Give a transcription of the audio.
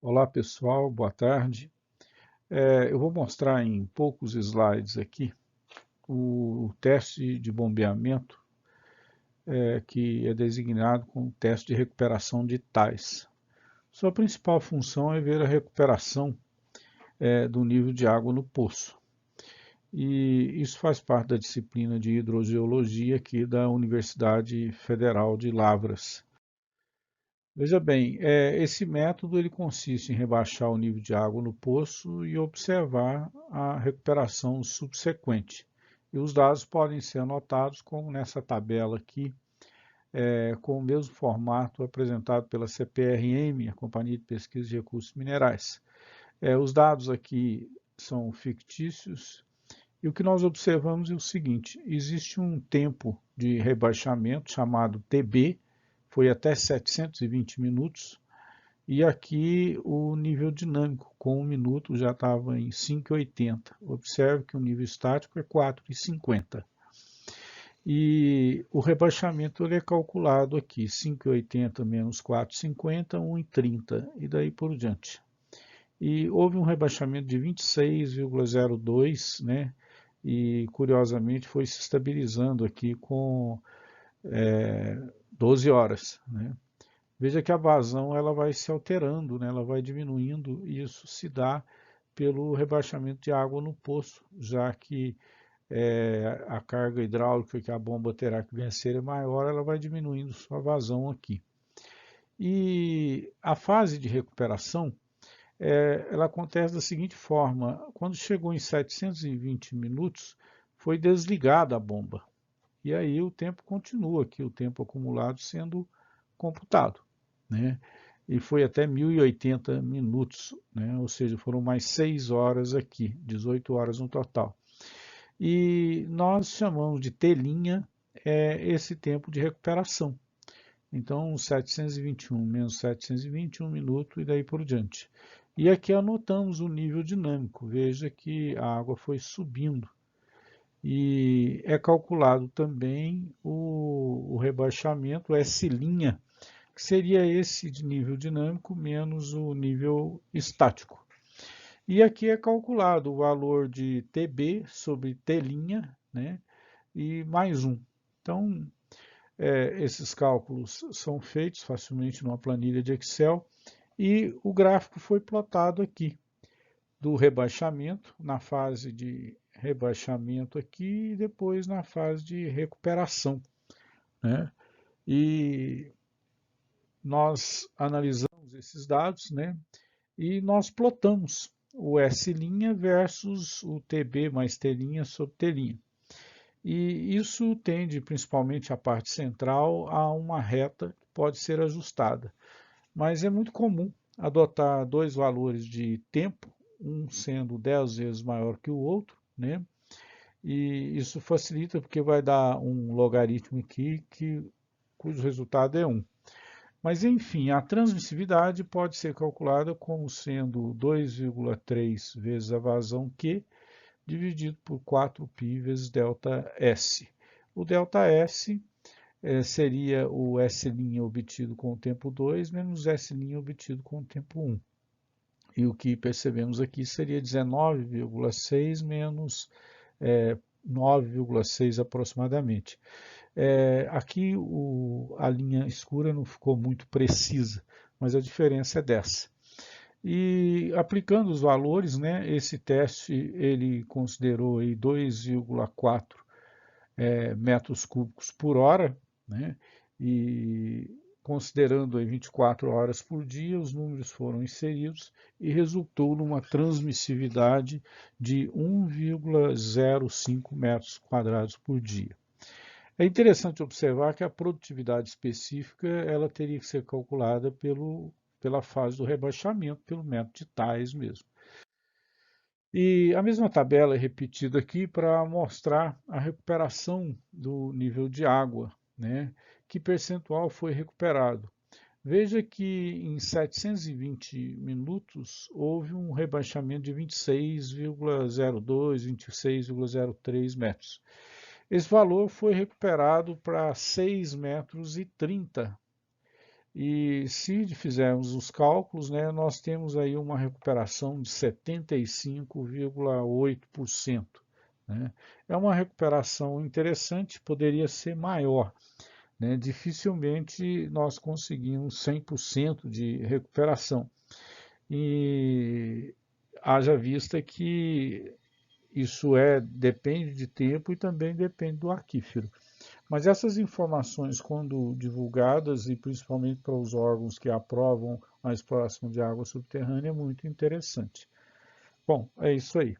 Olá pessoal, boa tarde. Eu vou mostrar em poucos slides aqui o teste de bombeamento, que é designado como teste de recuperação de tais. Sua principal função é ver a recuperação do nível de água no poço. E isso faz parte da disciplina de hidrogeologia aqui da Universidade Federal de Lavras. Veja bem, esse método ele consiste em rebaixar o nível de água no poço e observar a recuperação subsequente. E os dados podem ser anotados como nessa tabela aqui, com o mesmo formato apresentado pela CPRM, a Companhia de Pesquisa de Recursos Minerais. Os dados aqui são fictícios e o que nós observamos é o seguinte: existe um tempo de rebaixamento chamado TB, foi até 720 minutos, e aqui o nível dinâmico, com 1 minuto já estava em 5,80. Observe que o nível estático é 4,50. E o rebaixamento ele é calculado aqui, 5,80 menos 4,50, 1,30 e daí por diante. E houve um rebaixamento de 26,02, né? E curiosamente foi se estabilizando aqui com 12 horas, né? Veja que a vazão ela vai se alterando, né? Ela vai diminuindo, e isso se dá pelo rebaixamento de água no poço, já que a carga hidráulica que a bomba terá que vencer é maior, ela vai diminuindo sua vazão aqui. E a fase de recuperação, ela acontece da seguinte forma: quando chegou em 720 minutos, foi desligada a bomba. E aí o tempo continua aqui, o tempo acumulado sendo computado, né? E foi até 1080 minutos, né? Ou seja, foram mais 6 horas aqui, 18 horas no total. E nós chamamos de telinha esse tempo de recuperação. Então, 721 menos 721 minutos e daí por diante. E aqui anotamos o nível dinâmico. Veja que a água foi subindo. E é calculado também o rebaixamento S', que seria esse de nível dinâmico menos o nível estático. E aqui é calculado o valor de TB sobre T', né, e mais 1. Então, esses cálculos são feitos facilmente numa planilha de Excel e o gráfico foi plotado aqui do rebaixamento, na fase de rebaixamento aqui e depois na fase de recuperação, né? E nós analisamos esses dados, né? E nós plotamos o S' versus o TB mais T' sobre T'. E isso tende, principalmente a parte central, a uma reta que pode ser ajustada. Mas é muito comum adotar dois valores de tempo, um sendo 10 vezes maior que o outro, né? E isso facilita porque vai dar um logaritmo aqui cujo resultado é 1. Mas, enfim, a transmissividade pode ser calculada como sendo 2,3 vezes a vazão Q dividido por 4π vezes ΔS. O ΔS seria o S' obtido com o tempo 2 menos S' obtido com o tempo 1. E o que percebemos aqui seria 19,6 menos 9,6 aproximadamente. Aqui a linha escura não ficou muito precisa, mas a diferença é dessa. E aplicando os valores, né, esse teste ele considerou 2,4 metros cúbicos por hora, né, e considerando aí 24 horas por dia, os números foram inseridos e resultou numa transmissividade de 1,05 metros quadrados por dia. É interessante observar que a produtividade específica ela teria que ser calculada pela fase do rebaixamento, pelo método de Thales mesmo. E a mesma tabela é repetida aqui para mostrar a recuperação do nível de água, né? Que percentual foi recuperado. Veja que em 720 minutos houve um rebaixamento de 26,02, 26,03 metros. Esse valor foi recuperado para 6,30 metros E se fizermos os cálculos, né, nós temos aí uma recuperação de 75,8%. Né? É uma recuperação interessante, poderia ser maior. Né? Dificilmente nós conseguimos 100% de recuperação. E haja vista que isso depende de tempo e também depende do aquífero. Mas essas informações, quando divulgadas, e principalmente para os órgãos que aprovam a exploração de água subterrânea, é muito interessante. Bom, é isso aí.